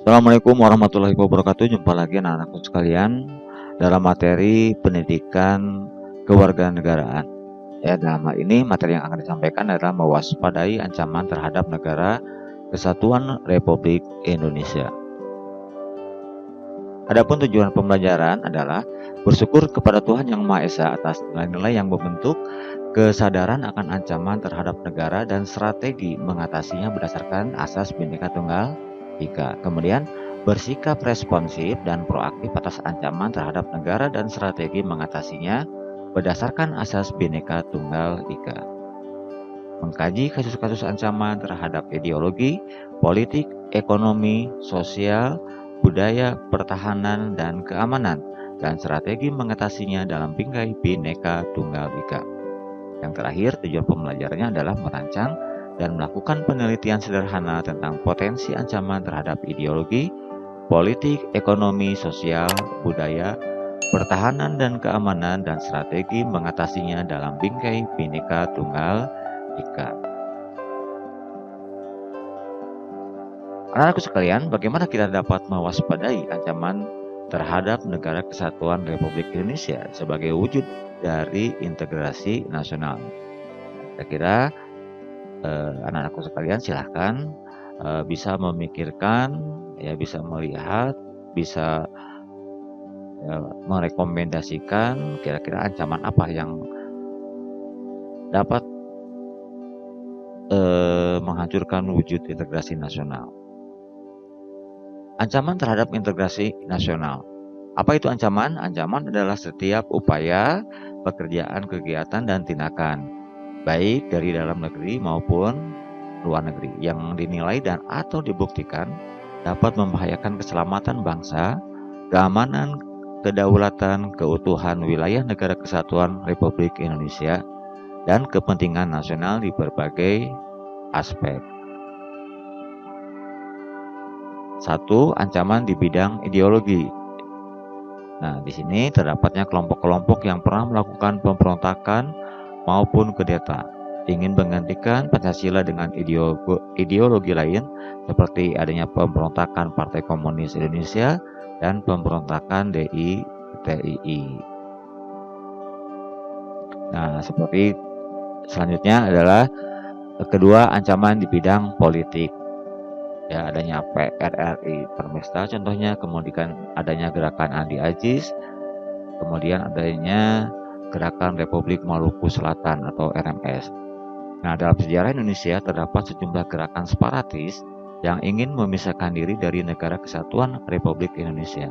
Assalamualaikum warahmatullahi wabarakatuh. Jumpa lagi anak-anakku sekalian dalam materi pendidikan kewarganegaraan. Ya, dalam hal ini materi yang akan disampaikan adalah mewaspadai ancaman terhadap negara Kesatuan Republik Indonesia. Adapun tujuan pembelajaran adalah bersyukur kepada Tuhan Yang Maha Esa atas nilai-nilai yang membentuk kesadaran akan ancaman terhadap negara dan strategi mengatasinya berdasarkan asas Bhinneka Tunggal Ika. Kemudian bersikap responsif dan proaktif atas ancaman terhadap negara dan strategi mengatasinya berdasarkan asas Bhinneka Tunggal Ika. Mengkaji kasus-kasus ancaman terhadap ideologi, politik, ekonomi, sosial, budaya, pertahanan, dan keamanan, dan strategi mengatasinya dalam bingkai Bhinneka Tunggal Ika. Yang terakhir, tujuan pembelajarannya adalah merancang dan melakukan penelitian sederhana tentang potensi ancaman terhadap ideologi, politik, ekonomi, sosial, budaya, pertahanan, dan keamanan, dan strategi mengatasinya dalam bingkai Bhinneka Tunggal Ika. Anak-anakku sekalian, bagaimana kita dapat mewaspadai ancaman terhadap negara Kesatuan Republik Indonesia sebagai wujud dari integrasi nasional? Saya kira anak-anakku sekalian silahkan bisa memikirkan, ya, bisa melihat, bisa merekomendasikan kira-kira ancaman apa yang dapat menghancurkan wujud integrasi nasional. Ancaman terhadap integrasi nasional. Apa itu ancaman? Ancaman adalah setiap upaya, pekerjaan, kegiatan, dan tindakan, baik dari dalam negeri maupun luar negeri, yang dinilai dan atau dibuktikan dapat membahayakan keselamatan bangsa, keamanan, kedaulatan, keutuhan wilayah negara Kesatuan Republik Indonesia, dan kepentingan nasional di berbagai aspek. 1. Ancaman di bidang ideologi. Nah, di sini terdapatnya kelompok-kelompok yang pernah melakukan pemberontakan maupun kudeta, ingin menggantikan Pancasila dengan ideologi lain, seperti adanya pemberontakan Partai Komunis Indonesia dan pemberontakan DITII. Nah, seperti selanjutnya adalah kedua, ancaman di bidang politik. Ya, adanya PRRI Permesta contohnya, kemudian adanya gerakan Andi Aziz, kemudian adanya gerakan Republik Maluku Selatan atau RMS. Nah, dalam sejarah Indonesia terdapat sejumlah gerakan separatis yang ingin memisahkan diri dari negara Kesatuan Republik Indonesia.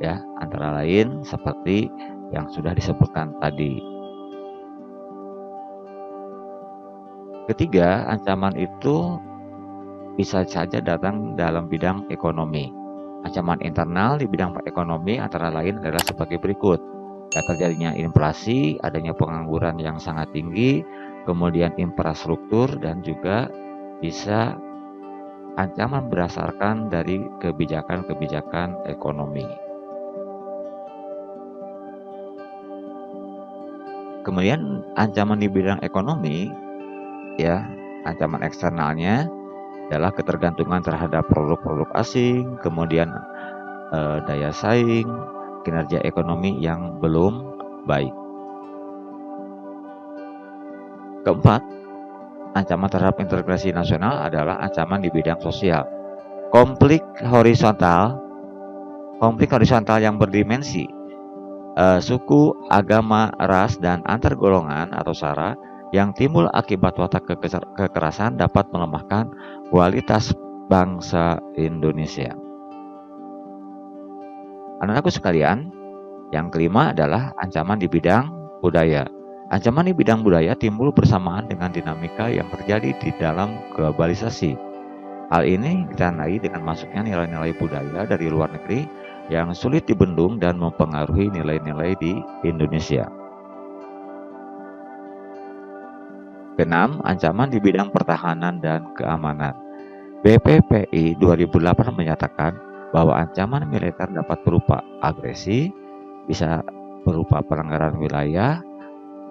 Ya, antara lain seperti yang sudah disebutkan tadi. Ketiga, ancaman itu bisa saja datang dalam bidang ekonomi. Ancaman internal di bidang ekonomi antara lain adalah sebagai berikut. Terjadinya inflasi, adanya pengangguran yang sangat tinggi, kemudian infrastruktur, dan juga bisa ancaman berdasarkan dari kebijakan-kebijakan ekonomi. Kemudian ancaman di bidang ekonomi, ya, ancaman eksternalnya adalah ketergantungan terhadap produk-produk asing, kemudian daya saing, kinerja ekonomi yang belum baik. Keempat, ancaman terhadap integrasi nasional adalah ancaman di bidang sosial. Konflik horizontal yang berdimensi suku, agama, ras, dan antar golongan atau sara yang timbul akibat watak kekerasan dapat melemahkan kualitas bangsa Indonesia. Anak-anakku sekalian, yang kelima adalah ancaman di bidang budaya. Ancaman di bidang budaya timbul bersamaan dengan dinamika yang terjadi di dalam globalisasi. Hal ini ditandai dengan masuknya nilai-nilai budaya dari luar negeri yang sulit dibendung dan mempengaruhi nilai-nilai di Indonesia. Keenam, ancaman di bidang pertahanan dan keamanan. BPPI 2008 menyatakan bahwa ancaman militer dapat berupa agresi, bisa berupa pelanggaran wilayah,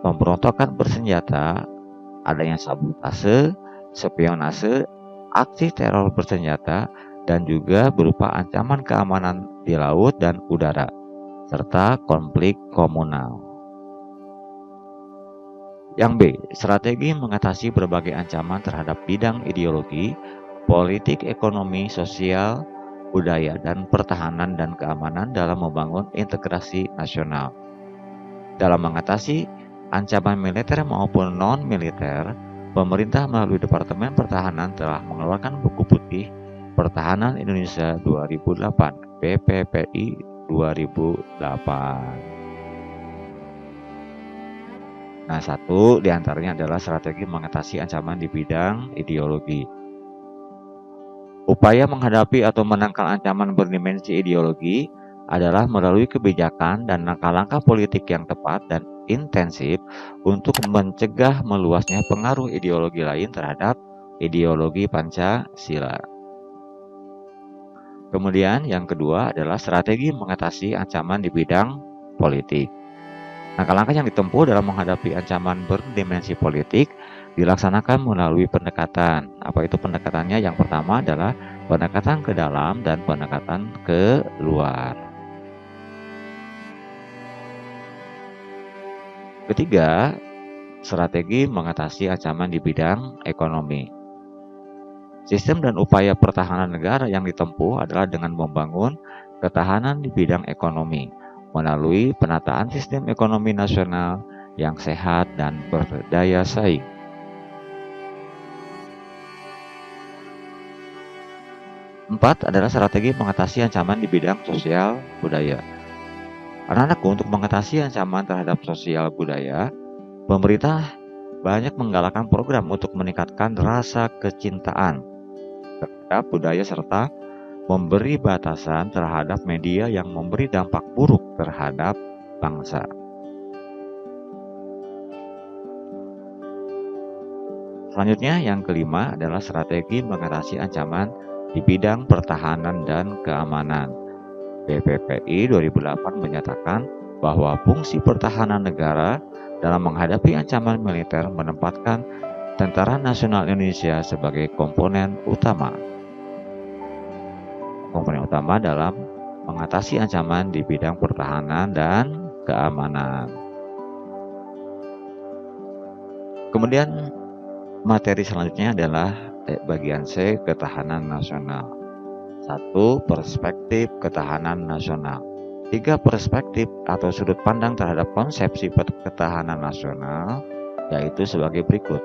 pemberontakan bersenjata, adanya sabotase, spionase, aksi teror bersenjata, dan juga berupa ancaman keamanan di laut dan udara, serta konflik komunal. Yang B, strategi mengatasi berbagai ancaman terhadap bidang ideologi, politik, ekonomi, sosial, budaya, dan pertahanan dan keamanan dalam membangun integrasi nasional. Dalam mengatasi ancaman militer maupun non-militer, pemerintah melalui Departemen Pertahanan telah mengeluarkan Buku Putih Pertahanan Indonesia 2008, BPPI 2008. Nah, satu diantaranya adalah strategi mengatasi ancaman di bidang ideologi. Upaya menghadapi atau menangkal ancaman berdimensi ideologi adalah melalui kebijakan dan langkah-langkah politik yang tepat dan intensif untuk mencegah meluasnya pengaruh ideologi lain terhadap ideologi Pancasila. Kemudian yang kedua adalah strategi mengatasi ancaman di bidang politik. Langkah-langkah yang ditempuh dalam menghadapi ancaman berdimensi politik dilaksanakan melalui pendekatan. Apa itu pendekatannya? Yang pertama adalah pendekatan ke dalam dan pendekatan ke luar. Ketiga, strategi mengatasi ancaman di bidang ekonomi. Sistem dan upaya pertahanan negara yang ditempuh adalah dengan membangun ketahanan di bidang ekonomi melalui penataan sistem ekonomi nasional yang sehat dan berdaya saing. Empat adalah strategi mengatasi ancaman di bidang sosial budaya. Anak-anakku, untuk mengatasi ancaman terhadap sosial budaya, pemerintah banyak menggalakkan program untuk meningkatkan rasa kecintaan terhadap budaya serta memberi batasan terhadap media yang memberi dampak buruk terhadap bangsa. Selanjutnya, yang kelima adalah strategi mengatasi ancaman di bidang pertahanan dan keamanan. BPPI 2008 menyatakan bahwa fungsi pertahanan negara dalam menghadapi ancaman militer menempatkan Tentara Nasional Indonesia sebagai komponen utama. Komponen utama dalam mengatasi ancaman di bidang pertahanan dan keamanan. Kemudian materi selanjutnya adalah bagian C, ketahanan nasional. 1. Perspektif ketahanan nasional. 3 perspektif atau sudut pandang terhadap konsepsi ketahanan nasional, yaitu sebagai berikut.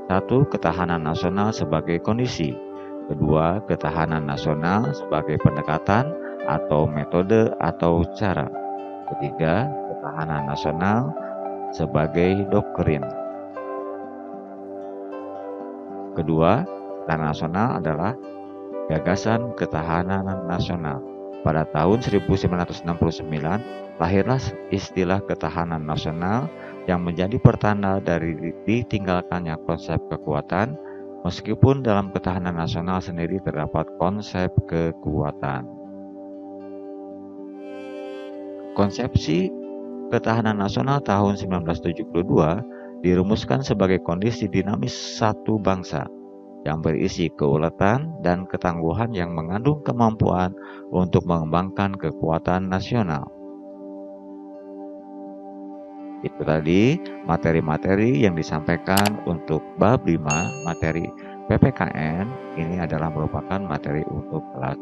1. Ketahanan nasional sebagai kondisi. 2. Ketahanan nasional sebagai pendekatan atau metode atau cara. 3. Ketahanan nasional sebagai doktrin. Kedua, ketahanan nasional adalah gagasan ketahanan nasional. Pada tahun 1969, lahirlah istilah ketahanan nasional yang menjadi pertanda dari ditinggalkannya konsep kekuatan, meskipun dalam ketahanan nasional sendiri terdapat konsep kekuatan. Konsepsi ketahanan nasional tahun 1972 dirumuskan sebagai kondisi dinamis satu bangsa yang berisi keuletan dan ketangguhan yang mengandung kemampuan untuk mengembangkan kekuatan nasional. Itu tadi materi-materi yang disampaikan untuk bab 5 materi PPKN. Ini adalah merupakan materi untuk kelas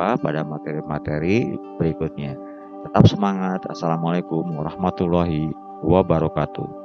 11. Pada materi-materi berikutnya. Tetap semangat. Assalamualaikum warahmatullahi wabarakatuh.